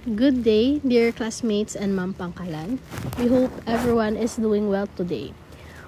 Good day, dear classmates and Ma'am Pangkalan. We hope everyone is doing well today.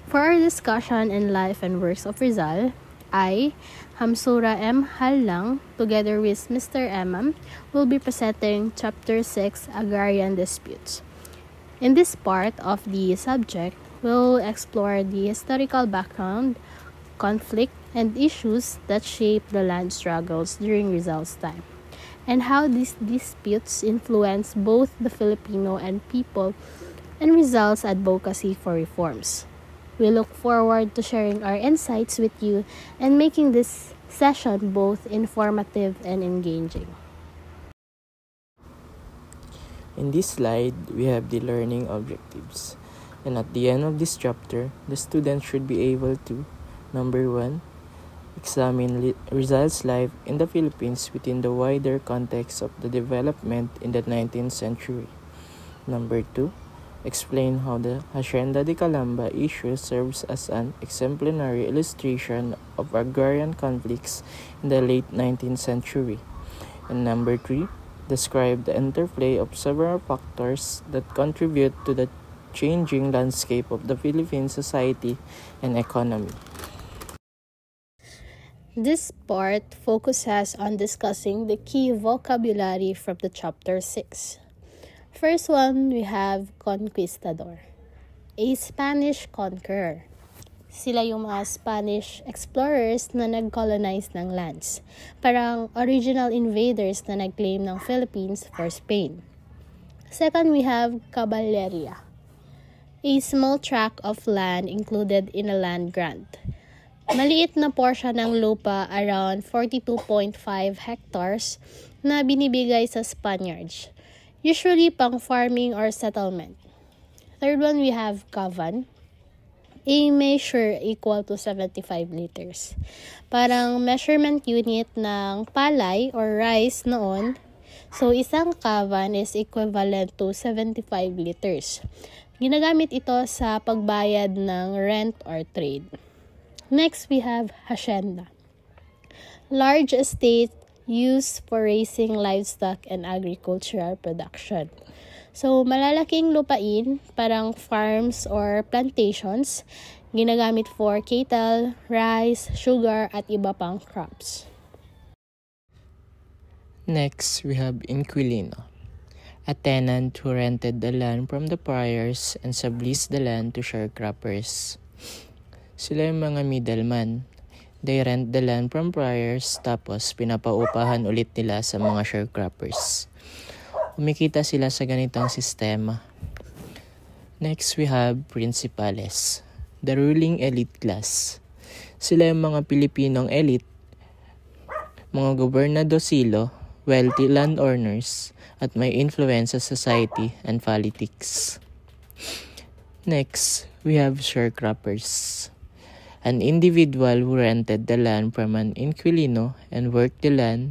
For our discussion in life and works of Rizal, I, Hamsura M. Hallang, together with Mr. Emam, will be presenting Chapter 6, Agrarian Disputes. In this part of the subject, we'll explore the historical background, conflict, and issues that shape the land struggles during Rizal's time, and how these disputes influence both the Filipino and people and Rizal's advocacy for reforms. We look forward to sharing our insights with you and making this session both informative and engaging. In this slide, we have the learning objectives. And at the end of this chapter, the student should be able to, number 1, examine Rizal's life in the Philippines within the wider context of the development in the 19th century. Number 2, explain how the Hacienda de Calamba issue serves as an exemplary illustration of agrarian conflicts in the late 19th century. And number 3, describe the interplay of several factors that contribute to the changing landscape of the Philippine society and economy. This part focuses on discussing the key vocabulary from the Chapter 6. First one, we have conquistador, a Spanish conqueror. Sila yung mga Spanish explorers na nag-colonize ng lands, parang original invaders na nag-claim ng Philippines for Spain. Second, we have caballeria, a small tract of land included in a land grant. Maliit na porsyon ng lupa, around 42.5 hectares, na binibigay sa Spaniards, usually pang farming or settlement. Third one, we have kavan, a measure equal to 75 liters. Parang measurement unit ng palay or rice noon. So, isang kavan is equivalent to 75 liters. Ginagamit ito sa pagbayad ng rent or trade. Next, we have hacienda, large estate used for raising livestock and agricultural production. So, malalaking lupain, parang farms or plantations, ginagamit for cattle, rice, sugar, at iba pang crops. Next, we have inquilino, a tenant who rented the land from the priors and subleased the land to sharecroppers. Sila yung mga middleman. They rent the land from priors tapos pinapaupahan ulit nila sa mga sharecroppers. Kumikita sila sa ganitong sistema. Next, we have principales, the ruling elite class. Sila yung mga Pilipinong elite, mga gobernadosilo, wealthy landowners, at may influence sa society and politics. Next, we have sharecroppers, an individual who rented the land from an inquilino and worked the land.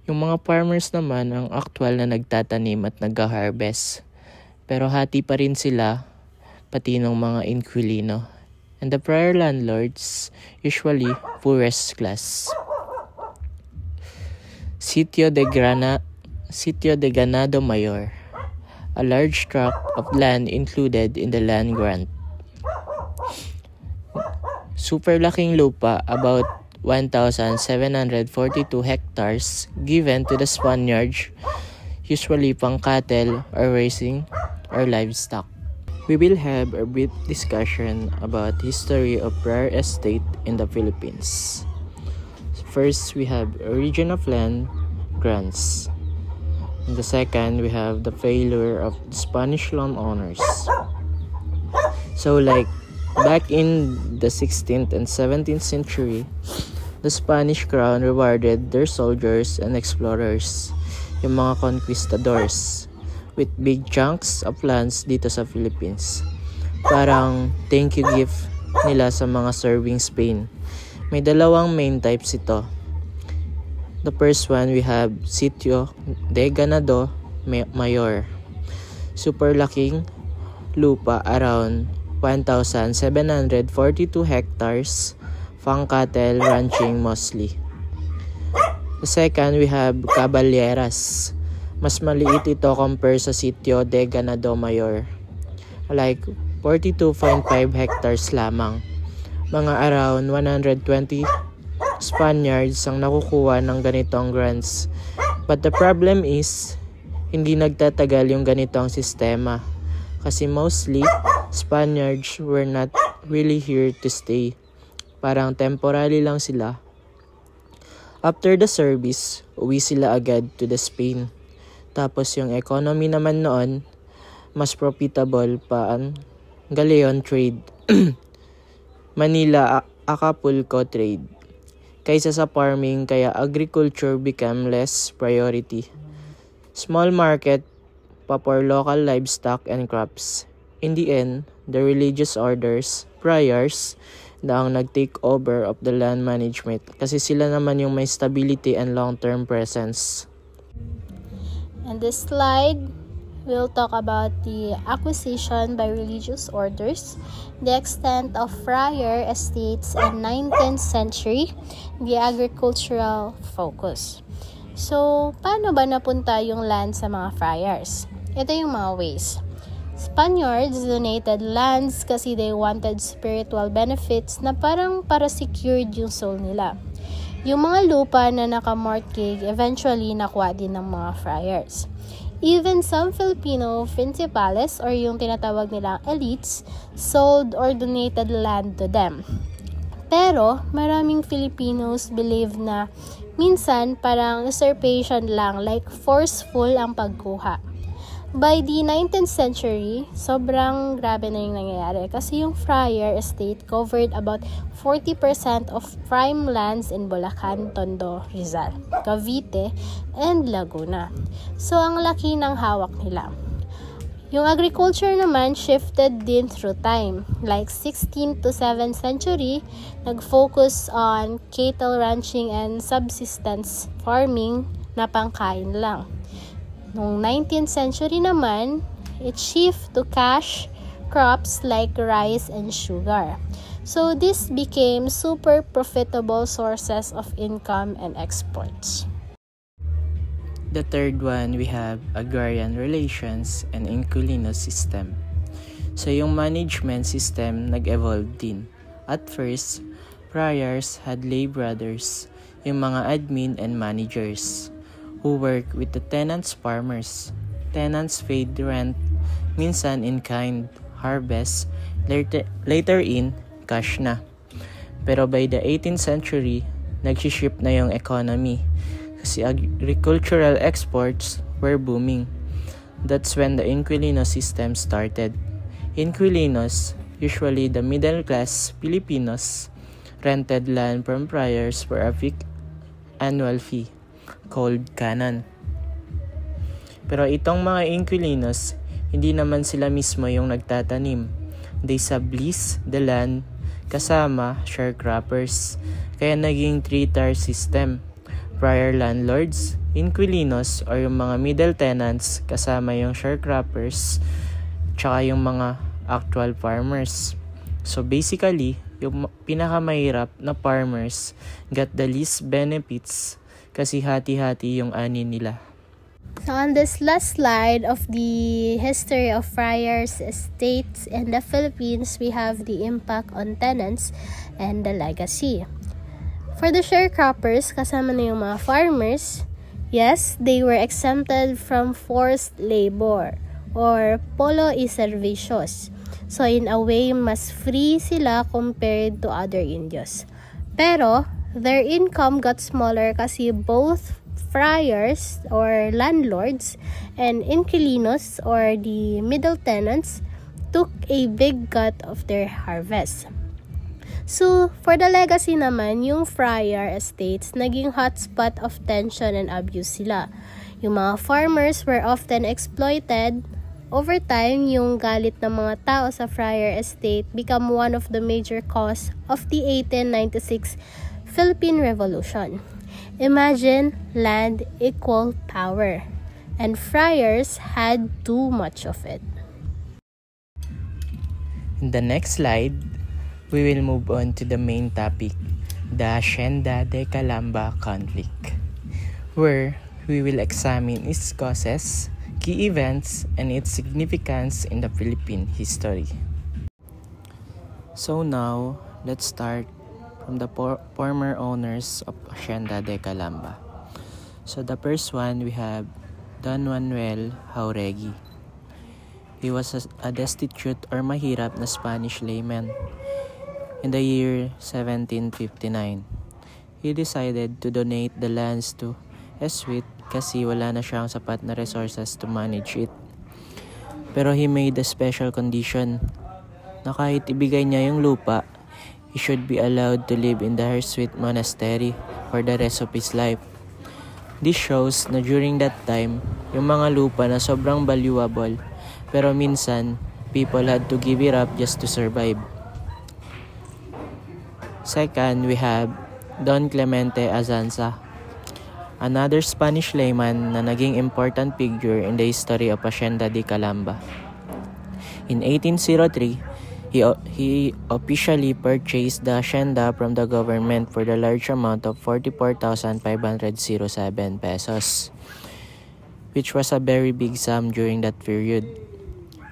Yung mga farmers naman ang actual na nagtatanim at nag-harvest. Pero hati pa rin sila, pati ng mga inquilino. And the prior landlords, usually poorest class. Sitio de Ganado Mayor, a large tract of land included in the land grant. Super laking lupa, about 1,742 hectares, given to the Spaniards, usually pang cattle or raising or livestock. We will have a brief discussion about history of prior estate in the Philippines. First, we have origin of land grants. And the second, we have the failure of the Spanish landowners. So back in the 16th and 17th century, the Spanish crown rewarded their soldiers and explorers, yung mga conquistadors, with big chunks of lands dito sa Philippines. Parang thank you gift nila sa mga serving Spain. May dalawang main types ito. The first one, we have Sitio de Ganado Mayor. Super laking lupa, around 1,742 hectares, pang cattle ranching mostly. The second, we have Caballeras. Mas maliit ito compare sa sitio de Ganado Mayor. Like 42.5 hectares lamang. Mga around 120 Spaniards ang nakukuha ng ganitong grants. But the problem is, hindi nagtatagal yung ganitong sistema. Kasi mostly, Spaniards were not really here to stay. Parang temporary lang sila. After the service, uwi sila agad to the Spain. Tapos yung economy naman noon, mas profitable pa ang galleon trade. Manila-Acapulco trade. Kaysa sa farming, kaya agriculture became less priority. Small market pa for local livestock and crops. In the end, the religious orders, priors, na ang nag-take over of the land management kasi sila naman yung may stability and long-term presence. In this slide, we'll talk about the acquisition by religious orders, the extent of friar estates in 19th century, the agricultural focus. So, paano ba napunta yung land sa mga friars? Ito yung mga ways. Spaniards donated lands kasi they wanted spiritual benefits na parang para secured yung soul nila. Yung mga lupa na naka-mortgage eventually nakuha din ng mga friars. Even some Filipino principales or yung tinatawag nilang elites sold or donated land to them. Pero maraming Filipinos believe na minsan parang usurpation lang, like forceful ang pagkuha. By the 19th century, sobrang grabe na yung nangyayari kasi yung friar estate covered about 40% of prime lands in Bulacan, Tondo, Rizal, Cavite, and Laguna. So, ang laki ng hawak nila. Yung agriculture naman shifted din through time. Like 16th to 7th century, nag-focus on cattle ranching and subsistence farming na pangkain lang. Noong 19th century naman, it shift to cash crops like rice and sugar. So this became super profitable sources of income and exports. The third one, we have agrarian relations and inquilino system. So yung management system nag-evolve din. At first, friars had lay brothers, yung mga admin and managers, who work with the tenants farmers. Tenants paid rent, minsan in kind, harvest, later in cash na. Pero by the 18th century, nag-shift na yung economy kasi agricultural exports were booming. That's when the inquilino system started. Inquilinos, usually the middle-class Filipinos, rented land from friars for a fixed annual fee called canon. Pero itong mga inquilinos, hindi naman sila mismo yung nagtatanim. They sublease the land kasama sharecroppers. Kaya naging three-tier system. Prior landlords, inquilinos or yung mga middle tenants kasama yung sharecroppers, tsaka yung mga actual farmers. So basically, yung pinakamahirap na farmers got the least benefits kasi hati-hati yung ani nila. So on this last slide of the history of friars estates in the Philippines, we have the impact on tenants and the legacy. For the sharecroppers, kasama na yung mga farmers, yes, they were exempted from forced labor or polo y servicios. So in a way, mas free sila compared to other Indios. Pero their income got smaller kasi both friars or landlords and inquilinos or the middle tenants took a big cut of their harvest. So, for the legacy naman, yung friar estates naging hotspot of tension and abuse sila. Yung mga farmers were often exploited. Over time, yung galit ng mga tao sa friar estate become one of the major cause of the 1896 Philippine Revolution. Imagine land equal power, and friars had too much of it. In the next slide, we will move on to the main topic, the Hacienda de Calamba conflict. where we will examine its causes, key events, and its significance in the Philippine history. So now, let's start from the former owners of Hacienda de Calamba. So the first one, we have Don Manuel Jauregui. He was a destitute or mahirap na Spanish layman. In the year 1759, he decided to donate the lands to Jesuit kasi wala na siyang sapat na resources to manage it. Pero he made a special condition na kahit ibigay niya yung lupa, he should be allowed to live in the Jesuit monastery for the rest of his life. This shows na during that time, yung mga lupa na sobrang valuable, pero minsan, people had to give it up just to survive. Second, we have Don Clemente Azanza, another Spanish layman na naging important figure in the history of Hacienda de Calamba. In 1803, he officially purchased the hacienda from the government for the large amount of 44,507 pesos, which was a very big sum during that period.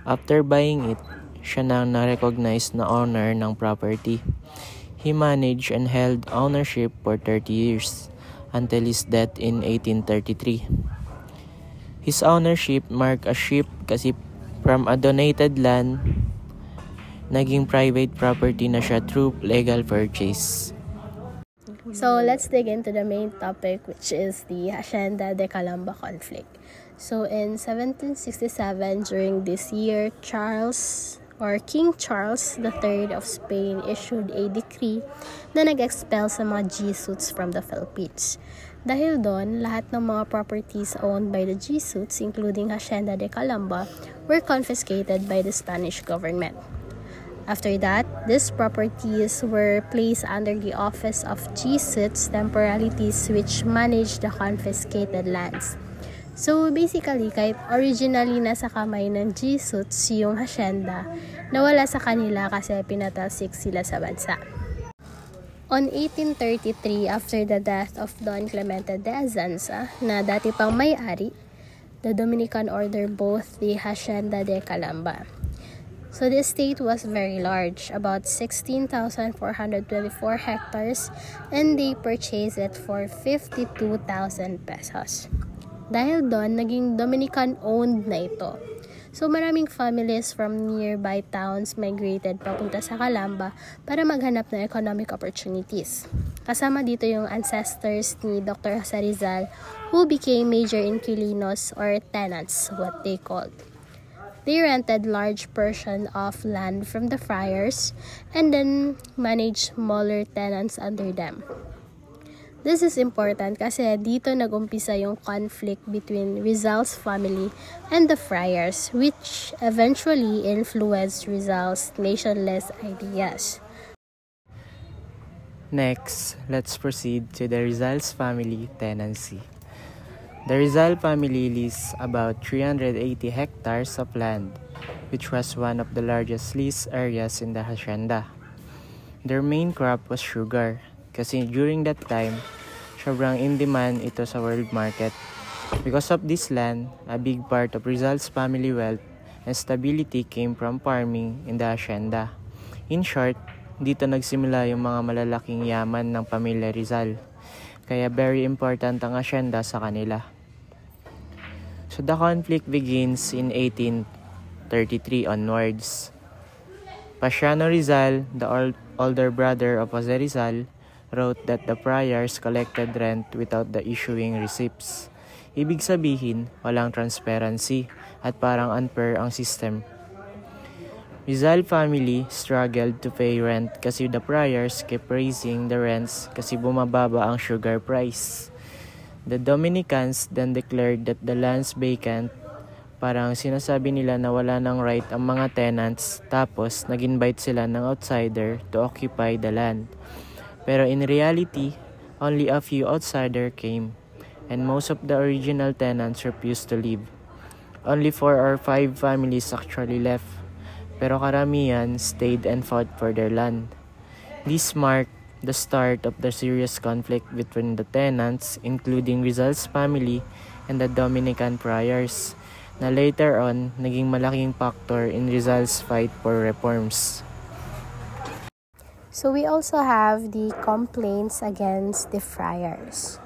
After buying it, siya na na-recognize na owner ng property. He managed and held ownership for 30 years until his death in 1833. His ownership marked a shift kasi from a donated land, naging private property na siya through legal purchase. So let's dig into the main topic, which is the Hacienda de Calamba conflict. So in 1767, during this year, King Charles III of Spain issued a decree na nag-expel sa mga Jesuits from the Philippines. Dahil doon, lahat ng mga properties owned by the Jesuits, including Hacienda de Calamba, were confiscated by the Spanish government. After that, these properties were placed under the office of Jesuits Temporalities, which managed the confiscated lands. So basically, kahit originally nasa kamay ng Jesuits yung hacienda, nawala sa kanila kasi pinatalsik sila sa bansa. On 1833, after the death of Don Clemente de Azanza, na dati pang may-ari, the Dominican ordered both the Hacienda de Calamba. So the estate was very large, about 16,424 hectares, and they purchased it for 52,000 pesos. Dahil doon, naging Dominican-owned na ito. So maraming families from nearby towns migrated papunta sa Calamba para maghanap ng economic opportunities. Kasama dito yung ancestors ni Dr. Jose Rizal, who became major inquilinos or tenants, what they called. They rented large portion of land from the friars and then managed smaller tenants under them. This is important kasi dito nag-umpisa yung conflict between Rizal's family and the friars, which eventually influenced Rizal's nationless ideas. Next, let's proceed to the Rizal's family tenancy. The Rizal family leased about 380 hectares of land, which was one of the largest lease areas in the hacienda. Their main crop was sugar, kasi during that time, sobrang in demand ito sa world market. Because of this land, a big part of Rizal's family wealth and stability came from farming in the hacienda. In short, dito nagsimula yung mga malalaking yaman ng pamilya Rizal. Kaya very important ang hacienda sa kanila. So the conflict begins in 1833 onwards. Pasiano Rizal, the older brother of Jose Rizal, wrote that the friars collected rent without the issuing receipts. Ibig sabihin, walang transparency at parang unfair ang system. Rizal family struggled to pay rent kasi the friars kept raising the rents kasi bumababa ang sugar price. The Dominicans then declared that the land's vacant. Parang sinasabi nila na wala ng right ang mga tenants, tapos nag-invite sila ng outsider to occupy the land. Pero in reality, only a few outsider came, and most of the original tenants refused to leave. Only 4 or 5 families actually left, pero karamihan stayed and fought for their land. This marked the start of the serious conflict between the tenants, including Rizal's family and the Dominican friars, na later on naging malaking factor in Rizal's fight for reforms. So we also have the complaints against the friars.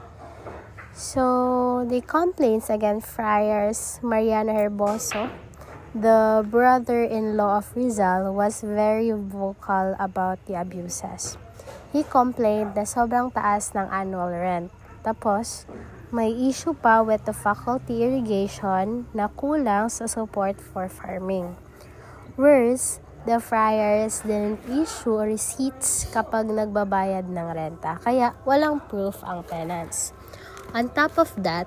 So the complaints against friars Mariano Herboso, the brother-in-law of Rizal, was very vocal about the abuses. He complained na sobrang taas ng annual rent. Tapos, may issue pa with the faculty irrigation na kulang sa support for farming. Worse, the friars didn't issue receipts kapag nagbabayad ng renta, kaya walang proof ang tenants. On top of that,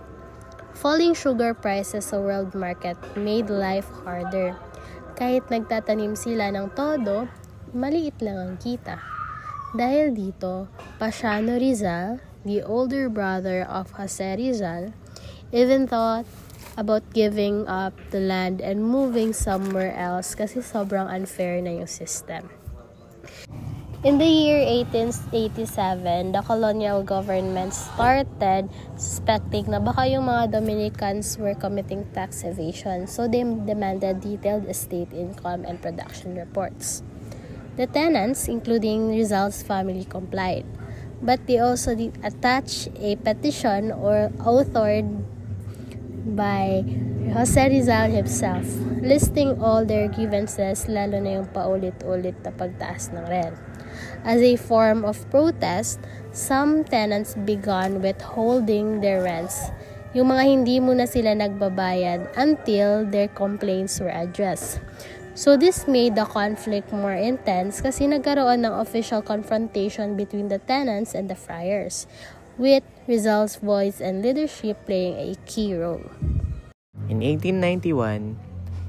falling sugar prices sa world market made life harder. Kahit nagtatanim sila ng todo, maliit lang ang kita. Dahil dito, Pasiano Rizal, the older brother of Jose Rizal, even thought about giving up the land and moving somewhere else kasi sobrang unfair na yung system. In the year 1887, the colonial government started suspecting na baka yung mga Dominicans were committing tax evasion, so they demanded detailed estate income and production reports. The tenants, including Rizal's family, complied, but they also attached a petition or authored by Jose Rizal himself, listing all their grievances, lalo na yung paulit-ulit na pagtaas ng rent. As a form of protest, some tenants began withholding their rents. Yung mga hindi muna sila nagbabayad until their complaints were addressed. So this made the conflict more intense kasi nagkaroon ng official confrontation between the tenants and the friars, with Rizal's voice and leadership playing a key role. In 1891,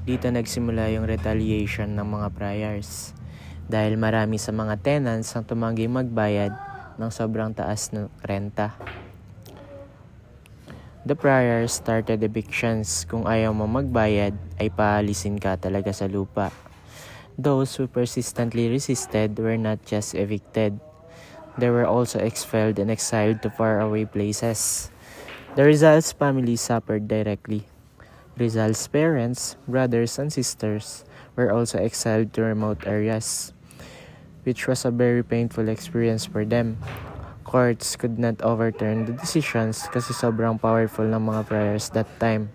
dito nagsimula yung retaliation ng mga friars dahil marami sa mga tenants ang tumanggi magbayad ng sobrang taas ng renta. The friars started evictions. Kung ayaw mo magbayad, ay paalisin ka talaga sa lupa. Those who persistently resisted were not just evicted. They were also expelled and exiled to faraway places. The Rizal's family suffered directly. Rizal's parents, brothers, and sisters were also exiled to remote areas, which was a very painful experience for them. Courts could not overturn the decisions kasi sobrang powerful ng mga friars that time.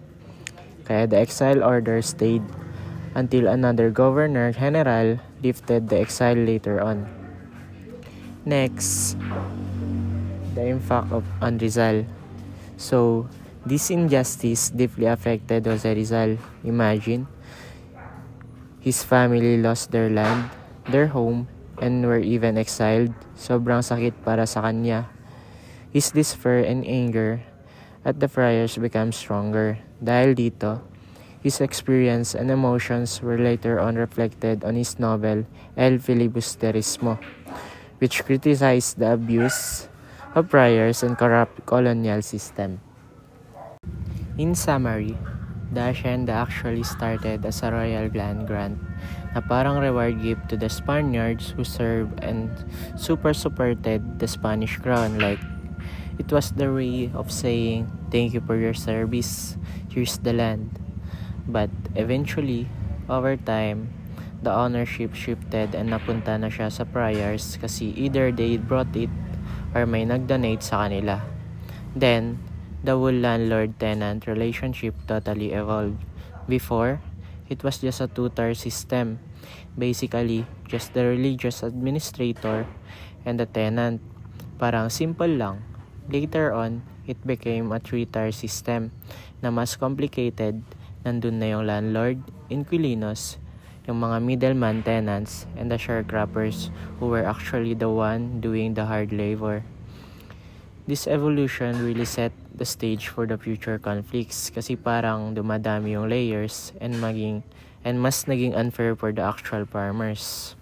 Kaya the exile order stayed until another governor-general lifted the exile later on. Next, the impact on Rizal. So, this injustice deeply affected Jose Rizal. Imagine, his family lost their land, their home, and were even exiled. Sobrang sakit para sa kanya. His despair and anger at the friars became stronger. Dahil dito, his experience and emotions were later on reflected on his novel El Filibusterismo, which criticized the abuse of friars and corrupt colonial system. In summary, the hacienda actually started as a royal land grant na parang reward gift to the Spaniards who served and supported the Spanish crown. Like, it was their way of saying, thank you for your service, here's the land. But eventually, over time, the ownership shifted and napunta na siya sa friars kasi either they brought it or may nag-donate sa kanila. Then, the whole landlord-tenant relationship totally evolved. Before, it was just a two-tier system. Basically, just the religious administrator and the tenant. Parang simple lang. Later on, it became a three-tier system na mas complicated. Nandun na yung landlord, inquilinos, yung mga middleman tenants, and the sharecroppers who were actually the one doing the hard labor. This evolution really set the stage for the future conflicts kasi parang dumadami yung layers and mas naging unfair for the actual farmers.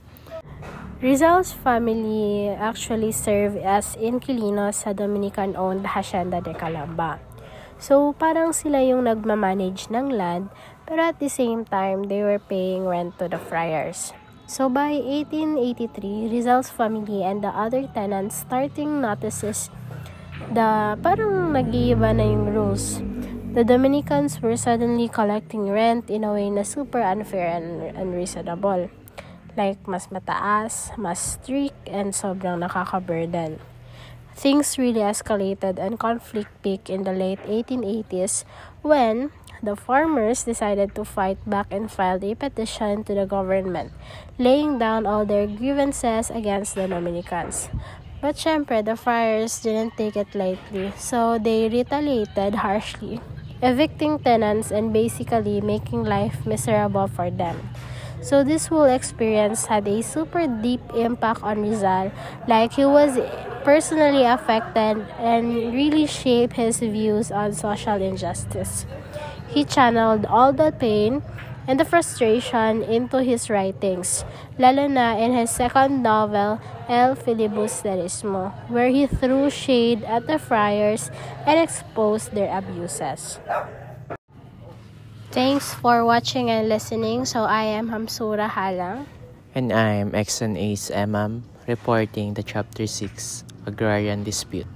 Rizal's family actually served as inquilinos sa Dominican-owned Hacienda de Calamba. So, parang sila yung nagmamanage ng land, pero at the same time, they were paying rent to the friars. So by 1883, Rizal's family and the other tenants starting notices parang nag-iiba na yung rules. The Dominicans were suddenly collecting rent in a way na super unfair and unreasonable. Like mas mataas, mas strict, and sobrang nakaka-burden. Things really escalated and conflict peaked in the late 1880s when the farmers decided to fight back and filed a petition to the government, laying down all their grievances against the Dominicans. But syempre, the friars didn't take it lightly, so they retaliated harshly, evicting tenants and basically making life miserable for them. So this whole experience had a super deep impact on Rizal, like he was personally affected and really shaped his views on social injustice. He channeled all the pain and the frustration into his writings, lalo na in his second novel, El Filibusterismo, where he threw shade at the friars and exposed their abuses. Thanks for watching and listening. So I am Hamsura Halang. And I'm Exxon Ace Emam, reporting the Chapter 6 Agrarian Dispute.